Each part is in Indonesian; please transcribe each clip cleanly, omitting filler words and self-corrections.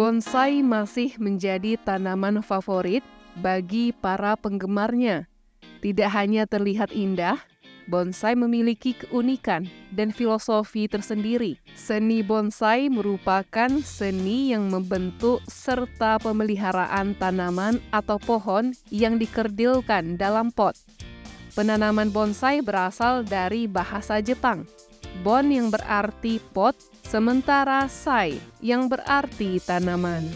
Bonsai masih menjadi tanaman favorit bagi para penggemarnya. Tidak hanya terlihat indah, bonsai memiliki keunikan dan filosofi tersendiri. Seni bonsai merupakan seni yang membentuk serta pemeliharaan tanaman atau pohon yang dikerdilkan dalam pot. Penanaman bonsai berasal dari bahasa Jepang. Bon yang berarti pot, sementara sai yang berarti tanaman.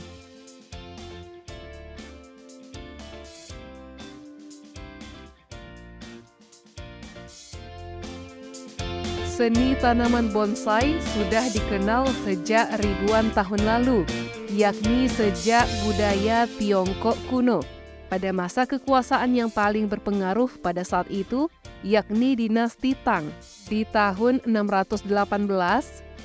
Seni tanaman bonsai sudah dikenal sejak ribuan tahun lalu, yakni sejak budaya Tiongkok kuno. Pada masa kekuasaan yang paling berpengaruh pada saat itu, yakni dinasti Tang, di tahun 618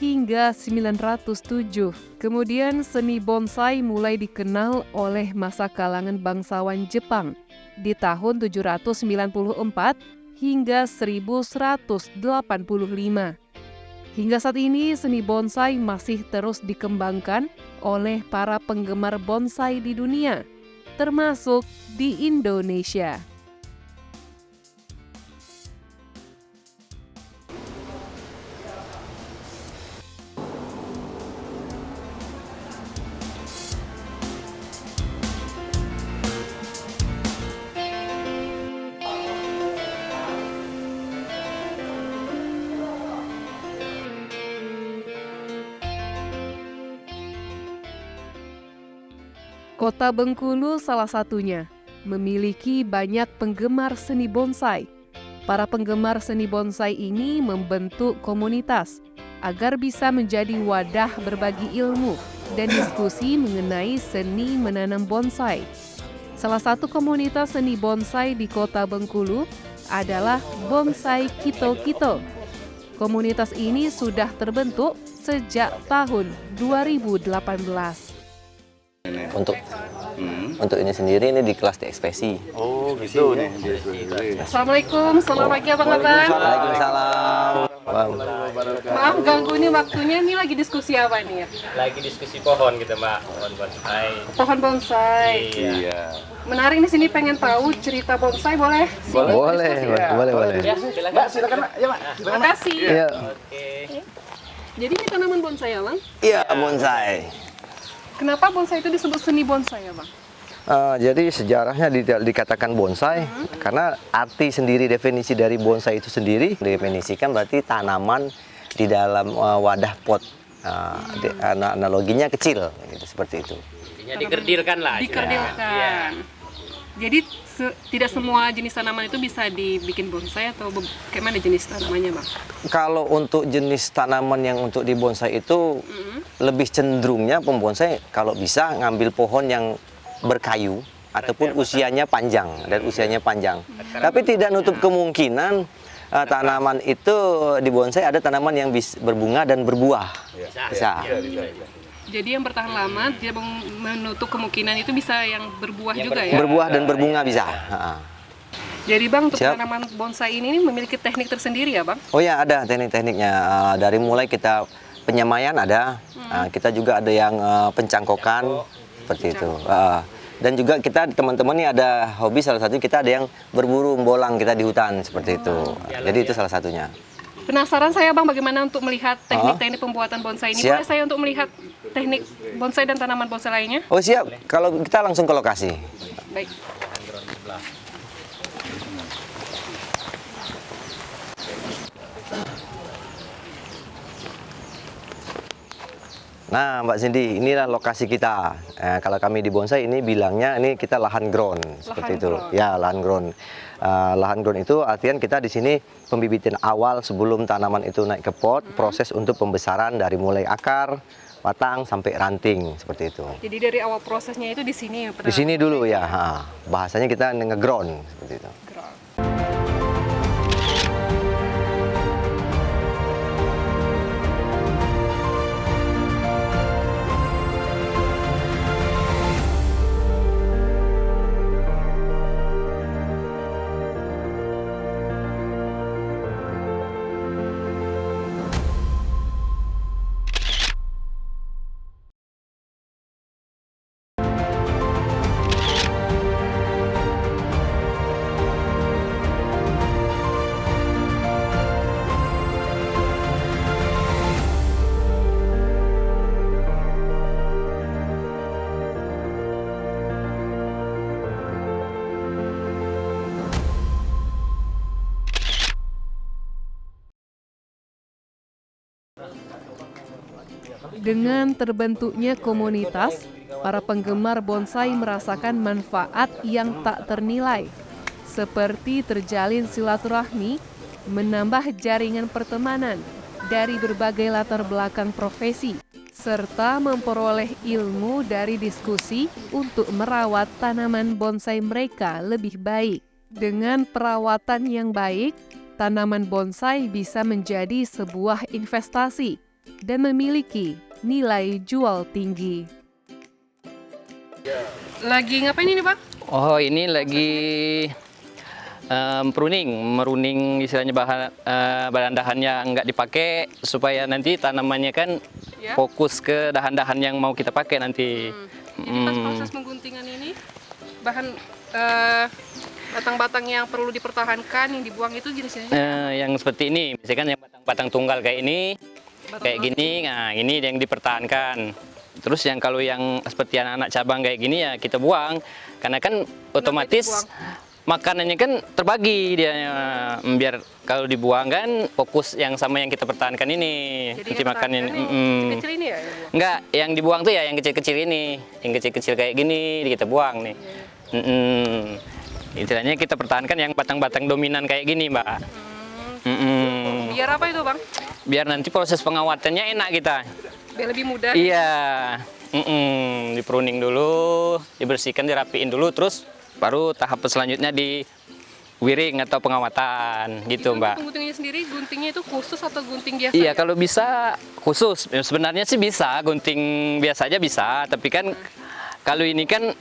hingga 907. Kemudian seni bonsai mulai dikenal oleh masa kalangan bangsawan Jepang di tahun 794 hingga 1185. Hingga saat ini seni bonsai masih terus dikembangkan oleh para penggemar bonsai di dunia, termasuk di Indonesia. Kota Bengkulu salah satunya, memiliki banyak penggemar seni bonsai. Para penggemar seni bonsai ini membentuk komunitas agar bisa menjadi wadah berbagi ilmu dan diskusi mengenai seni menanam bonsai. Salah satu komunitas seni bonsai di Kota Bengkulu adalah Bonsai Kito Kito. Komunitas ini sudah terbentuk sejak tahun 2018. Untuk ini sendiri ini di kelas di ekspresi. Oh gitu nih. Assalamualaikum, selamat pagi abang-abang. Waalaikumsalam. Maaf ganggu nih waktunya, ini lagi diskusi apa nih ya? Lagi diskusi pohon gitu mbak, pohon bonsai. Pohon bonsai. Iya. Menarik di sini, pengen tahu cerita bonsai, boleh? Boleh. Ya, silakan. Mbak silakan Mbak. Ya Mbak. Terima kasih. Iya. Oke. Jadi ini tanaman bonsai ya bang? Iya, bonsai. Kenapa bonsai itu disebut seni bonsai ya bang? Jadi sejarahnya dikatakan bonsai karena arti sendiri, definisi dari bonsai itu sendiri definisikan berarti tanaman di dalam wadah pot. Analoginya kecil, gitu, seperti itu. Intinya dikerdilkan lah. Dikerdilkan. Iya. Jadi tidak semua jenis tanaman itu bisa dibikin bonsai atau kayak mana jenis tanamannya bang? Kalau untuk jenis tanaman yang untuk di bonsai itu lebih cenderungnya pembonsai kalau bisa ngambil pohon yang berkayu ataupun usianya panjang dan usianya panjang. Tapi tidak nutup kemungkinan tanaman itu di bonsai ada tanaman yang berbunga dan berbuah. Bisa. Jadi yang bertahan lama, dia menutup kemungkinan itu bisa yang berbuah juga ya? Berbuah dan berbunga bisa. Jadi bang, untuk Siap. tanaman bonsai ini memiliki teknik tersendiri ya bang? Oh ya, ada teknik-tekniknya. Dari mulai kita penyemaian ada, kita juga ada yang pencangkokan seperti itu. Dan juga kita teman-teman ini ada hobi, salah satunya kita ada yang berburu bolang kita di hutan seperti itu. Jadi itu salah satunya. Penasaran saya bang, bagaimana untuk melihat teknik-teknik pembuatan bonsai ini? Siap. Boleh saya untuk melihat teknik bonsai dan tanaman bonsai lainnya? Oh siap, kalau kita langsung ke lokasi. Baik. Nah Mbak Cindy, inilah lokasi kita. Kalau kami di bonsai ini bilangnya ini kita lahan ground seperti itu. ground. Ya, lahan ground. Lahan ground itu artian kita di sini pembibitan awal sebelum tanaman itu naik ke pot, proses untuk pembesaran dari mulai akar, batang sampai ranting seperti itu. Jadi dari awal prosesnya itu di sini. Di sini dulu ya, bahasanya kita nge-ground seperti itu. Dengan terbentuknya komunitas, para penggemar bonsai merasakan manfaat yang tak ternilai, seperti terjalin silaturahmi, menambah jaringan pertemanan dari berbagai latar belakang profesi, serta memperoleh ilmu dari diskusi untuk merawat tanaman bonsai mereka lebih baik. Dengan perawatan yang baik, tanaman bonsai bisa menjadi sebuah investasi dan memiliki nilai jual tinggi. Lagi ngapain ini, Bang? Oh, ini lagi meruning istilahnya bahan-dahan yang nggak dipakai supaya nanti tanamannya kan Ya. fokus ke dahan-dahan yang mau kita pakai nanti. Jadi pas proses mengguntingan ini, bahan batang-batang yang perlu dipertahankan, yang dibuang itu jenisnya? Yang seperti ini, misalkan yang batang-batang tunggal kayak ini, kayak gini, nah ini yang dipertahankan. Terus yang kalau yang seperti anak-anak cabang kayak gini ya kita buang, karena kan otomatis makanannya kan terbagi dia, biar kalau dibuang kan fokus yang sama yang kita pertahankan ini. Jadi nanti makannya kecil ini ya? enggak, yang dibuang tuh ya yang kecil-kecil ini, yang kecil-kecil kayak gini kita buang nih. Istilahnya kita pertahankan yang batang-batang dominan kayak gini, Mbak. Biar apa itu, Bang? Biar nanti proses pengawatannya enak kita. Biar lebih mudah? Iya, dipruning dulu, dibersihkan, dirapiin dulu, terus baru tahap selanjutnya di wiring atau pengawatan gitu, Mbak. Untuk guntingnya sendiri, guntingnya itu khusus atau gunting biasa? Iya, kalau bisa khusus. Sebenarnya sih bisa, gunting biasa aja bisa, tapi kan kalau ini kan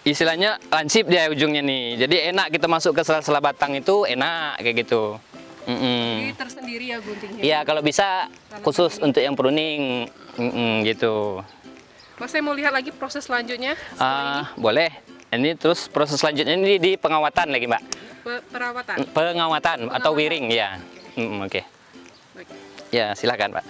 istilahnya lancip dia ujungnya nih. Jadi enak kita masuk ke sela-sela batang itu enak kayak gitu. Jadi tersendiri ya guntingnya? Iya, kalau bisa khusus untuk yang pruning gitu. Mas, saya mau lihat lagi proses selanjutnya. Boleh. Ini terus proses selanjutnya ini di pengawatan lagi, Mbak. Perawatan? Pengawatan atau wiring, ya. Oke. Baik. Ya, silakan, Pak.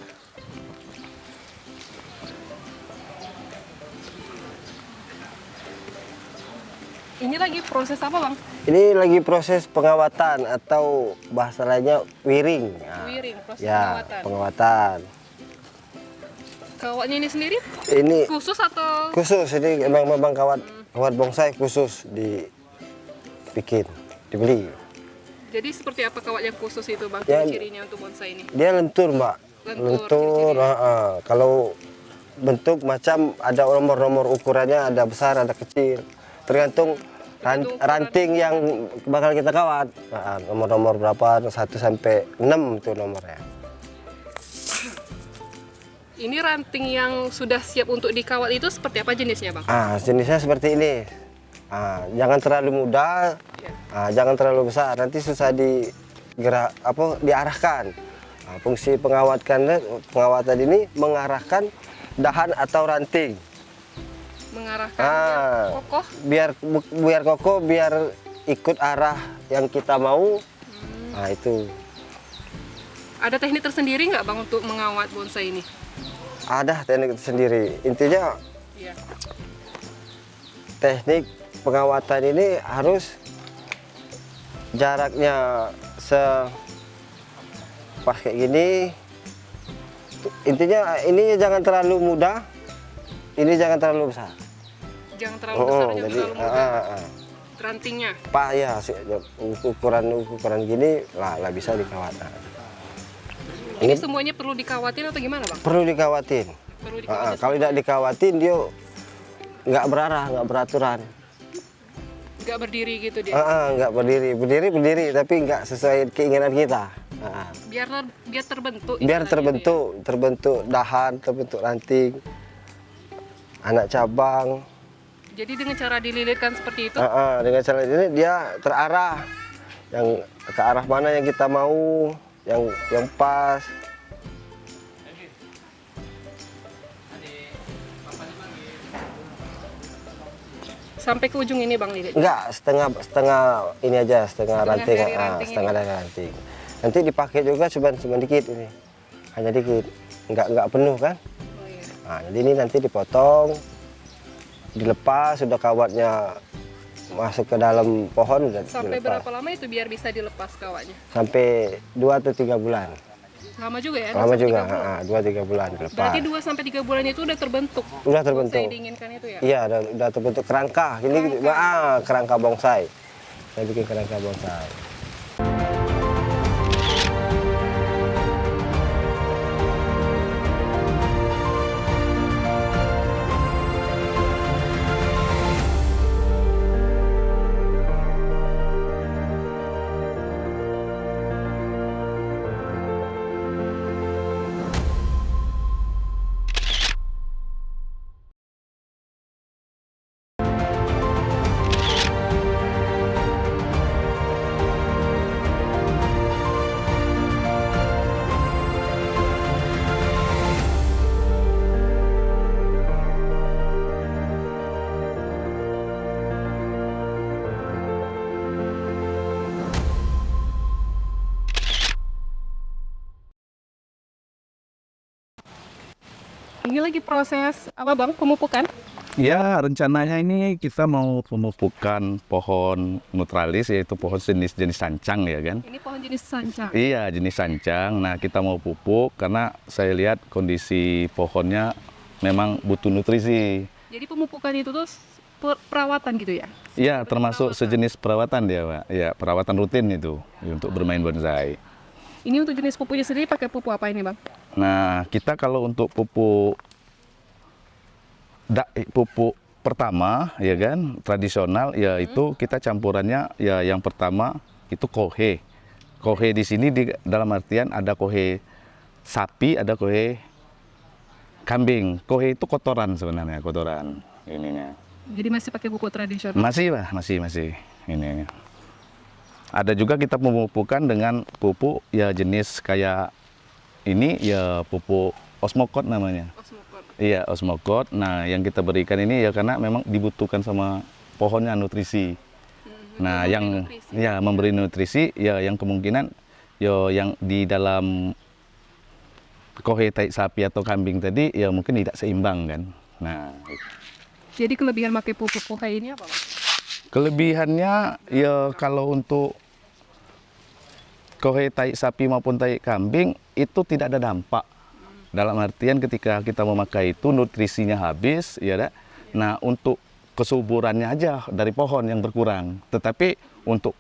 Ini lagi proses apa, Bang? Ini lagi proses pengawatan atau bahasa lainnya wiring. Nah, Wiring, proses ya, pengawatan. pengawatan. Kawatnya ini sendiri Ini khusus atau? khusus, ini memang kawat bonsai khusus dibikin, dibeli. Jadi seperti apa kawat yang khusus itu, Bang? Ya, Ciri-cirinya untuk bonsai ini? Dia lentur, Mbak. Lentur, ciri-cirinya. Kalau bentuk macam ada nomor-nomor ukurannya, ada besar, ada kecil. Tergantung ranting yang bakal kita kawat. Nomor-nomor berapa, 1 sampai 6 itu nomornya. Ini ranting yang sudah siap untuk dikawat itu seperti apa jenisnya, Bang? Jenisnya seperti ini. Jangan terlalu muda, jangan terlalu besar. Nanti susah diarahkan. Fungsi pengawatan ini mengarahkan dahan atau ranting. Mengarahkan biar kokoh? Biar kokoh, biar ikut arah yang kita mau. Nah, itu. Ada teknik tersendiri nggak, Bang, untuk mengawat bonsai ini? Ada teknik sendiri. Intinya Iya. teknik pengawatan ini harus jaraknya pas kayak gini. Intinya ini jangan terlalu muda, ini jangan terlalu besar. Jangan terlalu besar, jangan jadi terlalu muda. Rantingnya? Pak ya, ukuran gini lah bisa dikawat. Ini semuanya perlu dikawatin atau gimana, Bang? Perlu dikawatin. Perlu dikawatin. Kalau tidak dikawatin dia nggak berarah, nggak beraturan. Nggak berdiri gitu dia? Nggak berdiri tapi nggak sesuai keinginan kita. Biar terbentuk. Biar istilahnya terbentuk dahan, terbentuk ranting, anak cabang. Jadi dengan cara dililitkan seperti itu? Dengan cara ini dia terarah, yang ke arah mana yang kita mau, yang pas. Sampai ke ujung ini, Bang, lilit? Enggak, setengah ini aja, setengah ranting, dari ranting setengah dari ranting. Nanti dipakai juga cuma dikit ini, hanya dikit, enggak penuh kan? Oh, iya. Jadi ini nanti dipotong, dilepas, sudah kawatnya masuk ke dalam pohon. Sampai dilepas. berapa lama itu biar bisa dilepas kawatnya? Sampai 2 atau 3 bulan. Lama juga ya? Lama 2 sampai juga, 3 bulan. 2-3 bulan lepas. Berarti 2 sampai 3 bulan itu udah terbentuk. Udah terbentuk. Bonsai diinginkan itu ya? Iya, udah terbentuk kerangka. Ini kerangka bonsai. Saya bikin kerangka bonsai. Ini lagi proses apa Bang? Pemupukan? Ya, rencananya ini kita mau pemupukan pohon naturalis, yaitu pohon jenis sancang ya kan. Ini pohon jenis sancang. Iya, jenis sancang. Nah, kita mau pupuk karena saya lihat kondisi pohonnya memang butuh nutrisi. Jadi pemupukan itu tuh perawatan gitu ya? Iya, termasuk sejenis perawatan dia, Pak. Ya, perawatan rutin itu untuk bermain bonsai. Ini untuk jenis pupuknya sendiri pakai pupuk apa ini Bang? Nah, kita kalau untuk pupuk pertama ya kan tradisional ya itu kita campurannya ya yang pertama itu kohe. Kohe di sini dalam artian ada kohe sapi, ada kohe kambing. Kohe itu kotoran sebenarnya, kotoran ininya. Jadi masih pakai pupuk tradisional? Masih lah, masih ini. Ada juga kita memupukkan dengan pupuk ya jenis kayak ini ya pupuk osmokot namanya. Osmokot. Iya, osmokot. Nah, yang kita berikan ini ya karena memang dibutuhkan sama pohonnya nutrisi. Nah, yang nutrisi. ya memberi nutrisi ya yang kemungkinan ya yang di dalam kohe tai sapi atau kambing tadi ya mungkin tidak seimbang kan. Nah, Jadi kelebihan pakai pupuk kohe ini apa Bang? kelebihannya ya kalau untuk kohe tai sapi maupun tai kambing itu tidak ada dampak. Dalam artian ketika kita memakai itu nutrisinya habis, ya dah. Nah, untuk kesuburannya aja dari pohon yang berkurang. Tetapi untuk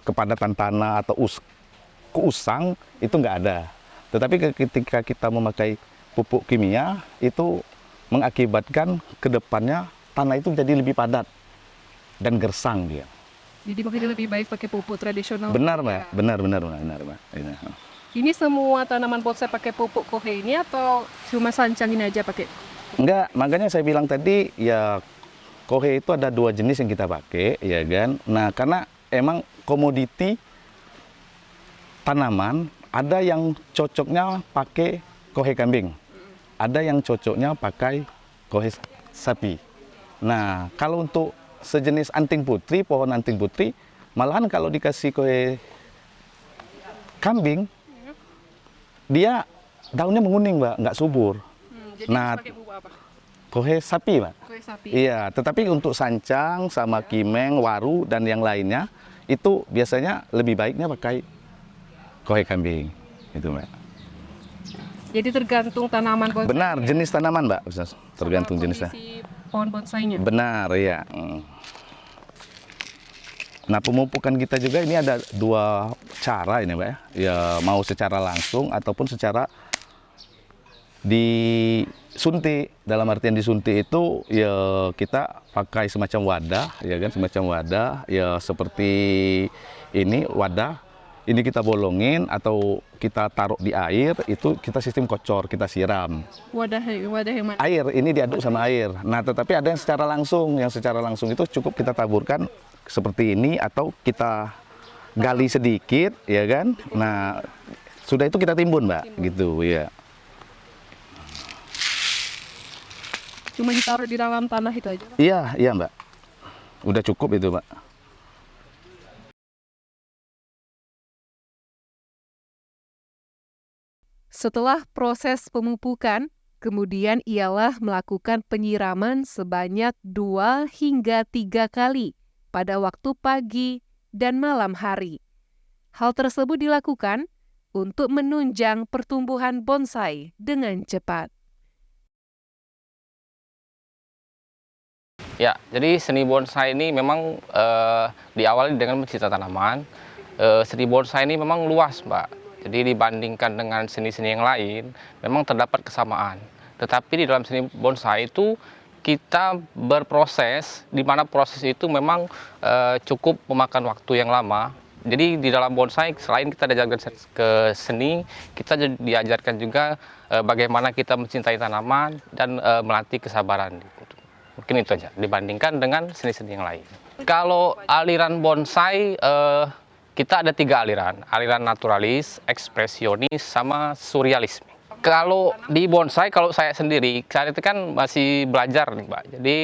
kepadatan tanah atau keusang itu nggak ada. Tetapi ketika kita memakai pupuk kimia itu mengakibatkan kedepannya tanah itu jadi lebih padat dan gersang dia. Jadi makanya lebih baik pakai pupuk tradisional. Benar, ya? Mbak. Benar, Mbak. Ini semua tanaman bonsai pakai pupuk kohe ini atau cuma sancang ini aja pakai? Enggak, makanya saya bilang tadi ya kohe itu ada 2 jenis yang kita pakai, ya kan. Nah, karena emang komoditi tanaman ada yang cocoknya pakai kohe kambing, ada yang cocoknya pakai kohe sapi. Nah, kalau untuk sejenis anting putri, pohon anting putri, malahan kalau dikasih kohe kambing, dia daunnya menguning, Mbak, nggak subur. Jadi Nah, pakai pupuk apa? kohe sapi, Mbak. Kohe sapi. Iya, tetapi untuk sancang sama kimeng, waru dan yang lainnya itu biasanya lebih baiknya pakai kohe kambing, itu, Mbak. Jadi tergantung tanaman bonsai. Benar, jenis tanaman, Mbak. Tergantung jenisnya. Kondisi pohon bonsainya. Benar, iya. Nah, pemupukan kita juga ini ada 2 cara ini, Mbak. Ya, mau secara langsung ataupun secara disuntik. Dalam artian disuntik itu ya kita pakai semacam wadah, ya kan, semacam wadah ya seperti ini wadah. Ini kita bolongin atau kita taruh di air, itu kita sistem kocor, kita siram. Wadah yang mana? Air ini diaduk sama air. Nah, tetapi ada yang secara langsung. Yang secara langsung itu cukup kita taburkan seperti ini atau kita gali sedikit, ya kan? Nah, sudah itu kita timbun, Mbak, gitu, ya. Cuma ditaruh di dalam tanah itu aja. Iya, Mbak. Udah cukup itu, Mbak. Setelah proses pemupukan, kemudian ialah melakukan penyiraman sebanyak 2 hingga 3 kali pada waktu pagi dan malam hari. Hal tersebut dilakukan untuk menunjang pertumbuhan bonsai dengan cepat. Ya, jadi seni bonsai ini memang diawali dengan mencinta tanaman. Seni bonsai ini memang luas, Mbak. Jadi dibandingkan dengan seni-seni yang lain, memang terdapat kesamaan. Tetapi di dalam seni bonsai itu kita berproses, di mana proses itu memang cukup memakan waktu yang lama. Jadi di dalam bonsai selain kita diajarkan ke seni, kita diajarkan juga bagaimana kita mencintai tanaman dan melatih kesabaran. Mungkin itu aja dibandingkan dengan seni-seni yang lain. Kalau aliran bonsai kita ada 3 aliran. Aliran naturalis, ekspresionis, sama surrealisme. Kalau di bonsai, kalau saya sendiri, saya itu kan masih belajar nih, Mbak. Jadi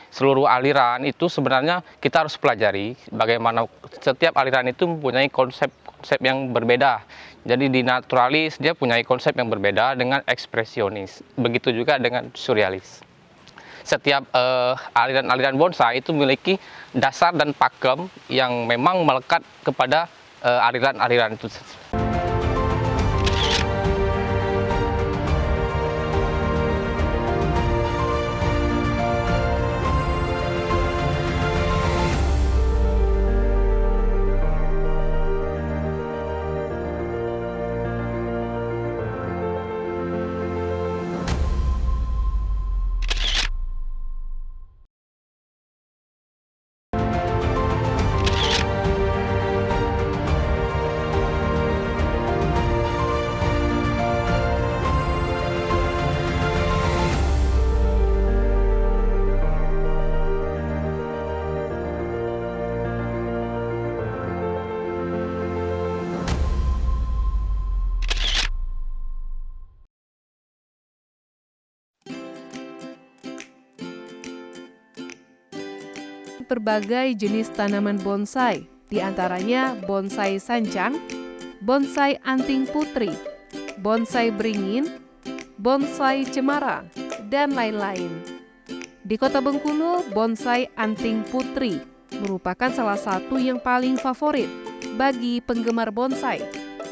seluruh aliran itu sebenarnya kita harus pelajari bagaimana setiap aliran itu mempunyai konsep yang berbeda. Jadi di naturalis dia punya konsep yang berbeda dengan ekspresionis. Begitu juga dengan surrealis. Setiap aliran-aliran bonsai itu memiliki dasar dan pakem yang memang melekat kepada aliran-aliran itu. Berbagai jenis tanaman bonsai, di antaranya bonsai sancang, bonsai anting putri, bonsai beringin, bonsai cemara, dan lain-lain. Di Kota Bengkulu, bonsai anting putri merupakan salah satu yang paling favorit bagi penggemar bonsai.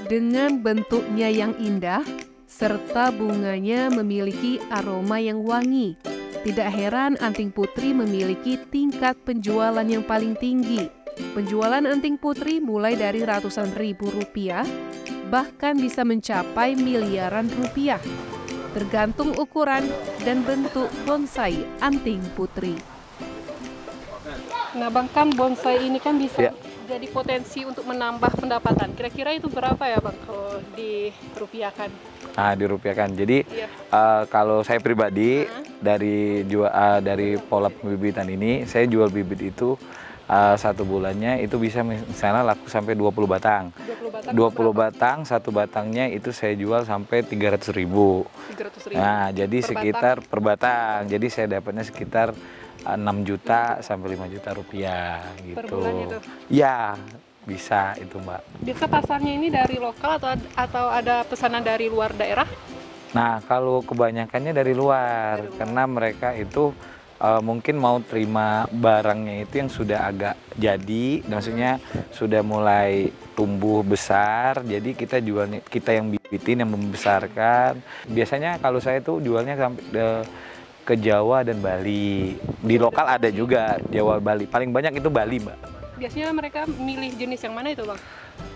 Dengan bentuknya yang indah, serta bunganya memiliki aroma yang wangi. Tidak heran anting putri memiliki tingkat penjualan yang paling tinggi. Penjualan anting putri mulai dari ratusan ribu rupiah, bahkan bisa mencapai miliaran rupiah. Tergantung ukuran dan bentuk bonsai anting putri. Nah, Bang, kan bonsai ini kan bisa jadi potensi untuk menambah pendapatan. Kira-kira itu berapa ya, Bang, kalau dirupiahkan? Nah, dirupiahkan. Jadi kalau saya pribadi dari pola pembibitan ini, saya jual bibit itu 1 bulannya itu bisa misalnya laku sampai 20 batang. 20 batang, 1 batangnya itu saya jual sampai 300.000. 300.000. Nah, jadi sekitar per batang. Jadi saya dapatnya sekitar 6 juta sampai 5 juta rupiah gitu. Per bulan itu? Ya, bisa itu, Mbak. Biasa pasarnya ini dari lokal atau ada pesanan dari luar daerah? Nah, kalau kebanyakannya dari luar. Karena mereka itu mungkin mau terima barangnya itu yang sudah agak jadi, maksudnya sudah mulai tumbuh besar. Jadi kita jualnya, kita yang bibitin, yang membesarkan. Biasanya kalau saya tuh jualnya sampai ke Jawa dan Bali. Di lokal ada juga Jawa, Bali. Paling banyak itu Bali, Mbak. Biasanya mereka milih jenis yang mana itu, Bang?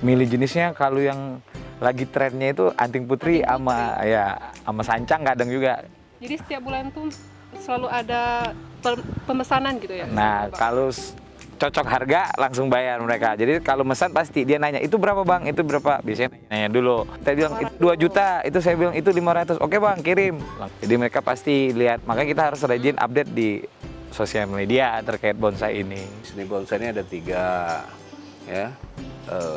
Milih jenisnya kalau yang lagi trennya itu anting putri sama sancang kadang juga. Jadi setiap bulan tuh selalu ada pemesanan gitu ya? Nah, kalau cocok harga langsung bayar mereka. Jadi kalau mesan pasti dia nanya, itu berapa, Bang? Itu berapa? Biasanya nanya dulu. Saya bilang itu 2 juta, itu saya bilang itu 500. Oke, Bang, kirim. Jadi mereka pasti lihat. Makanya kita harus rajin update di sosial media terkait bonsai ini. Seni bonsai ini ada 3 ya.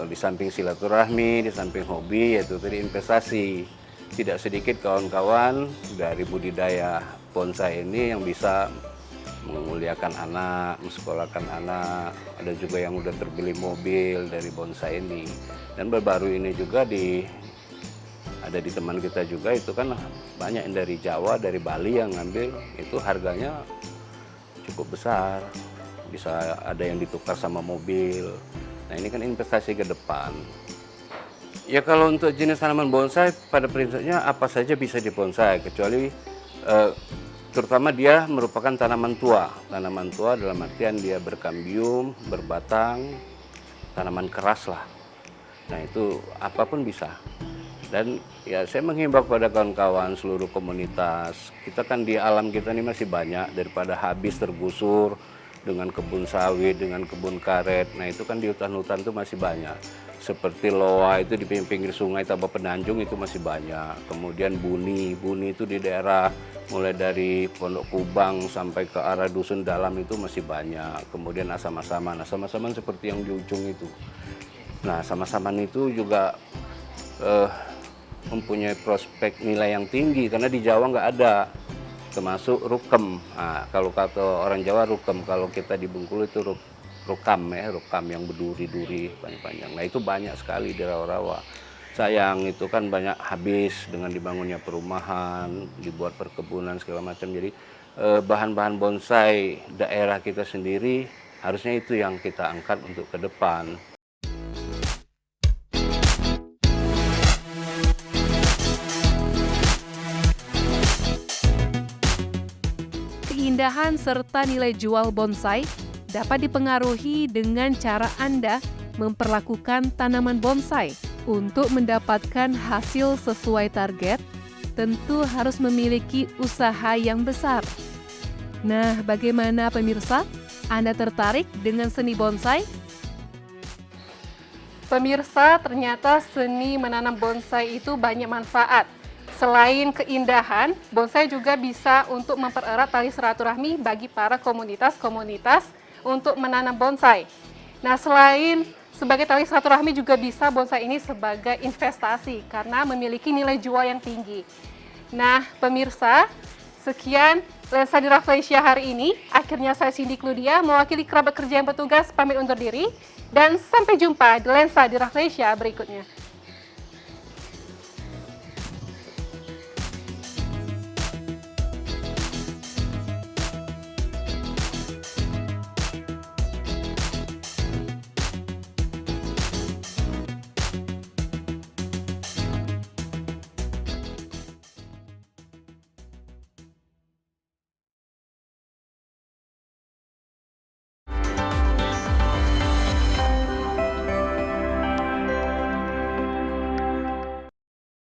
Di samping silaturahmi, di samping hobi, yaitu tadi investasi. Tidak sedikit kawan-kawan dari budidaya bonsai ini yang bisa memuliakan anak, mensekolahkan anak. Ada juga yang udah terbeli mobil dari bonsai ini. Dan baru ini juga ada di teman kita juga itu kan banyak yang dari Jawa, dari Bali yang ngambil, itu harganya cukup besar. Bisa ada yang ditukar sama mobil. Nah, ini kan investasi ke depan. Ya kalau untuk jenis tanaman bonsai pada prinsipnya apa saja bisa dibonsai kecuali terutama dia merupakan tanaman tua. Tanaman tua dalam artian dia berkambium, berbatang, tanaman keras lah. Nah itu apapun bisa. Dan ya saya menghimbau kepada kawan-kawan seluruh komunitas, kita kan di alam kita ini masih banyak daripada habis tergusur dengan kebun sawit, dengan kebun karet. Nah itu kan di hutan-hutan itu masih banyak. Seperti loa itu di pinggir sungai Tabah Penanjung itu masih banyak. Kemudian buni itu di daerah mulai dari Pondok Kubang sampai ke arah Dusun Dalam itu masih banyak. Kemudian asam-asaman seperti yang di ujung itu. Nah asam-asaman itu juga mempunyai prospek nilai yang tinggi karena di Jawa nggak ada, termasuk rukem. Nah, kalau kata orang Jawa rukem, kalau kita di Bengkulu itu rukam ya, rukam yang berduri-duri panjang-panjang. Nah itu banyak sekali di rawa-rawa. Sayang itu kan banyak habis dengan dibangunnya perumahan, dibuat perkebunan segala macam. Jadi bahan-bahan bonsai daerah kita sendiri harusnya itu yang kita angkat untuk ke depan. Keindahan serta nilai jual bonsai dapat dipengaruhi dengan cara Anda memperlakukan tanaman bonsai. Untuk mendapatkan hasil sesuai target, tentu harus memiliki usaha yang besar. Nah, bagaimana pemirsa? Anda tertarik dengan seni bonsai? Pemirsa, ternyata seni menanam bonsai itu banyak manfaat. Selain keindahan, bonsai juga bisa untuk mempererat tali silaturahmi bagi para komunitas-komunitas untuk menanam bonsai. Nah, selain sebagai tali silaturahmi juga bisa bonsai ini sebagai investasi karena memiliki nilai jual yang tinggi. Nah, pemirsa, sekian Lensa di Rafflesia hari ini. Akhirnya saya Cindy Claudia mewakili kerabat kerja yang bertugas pamit undur diri dan sampai jumpa di Lensa di Rafflesia berikutnya.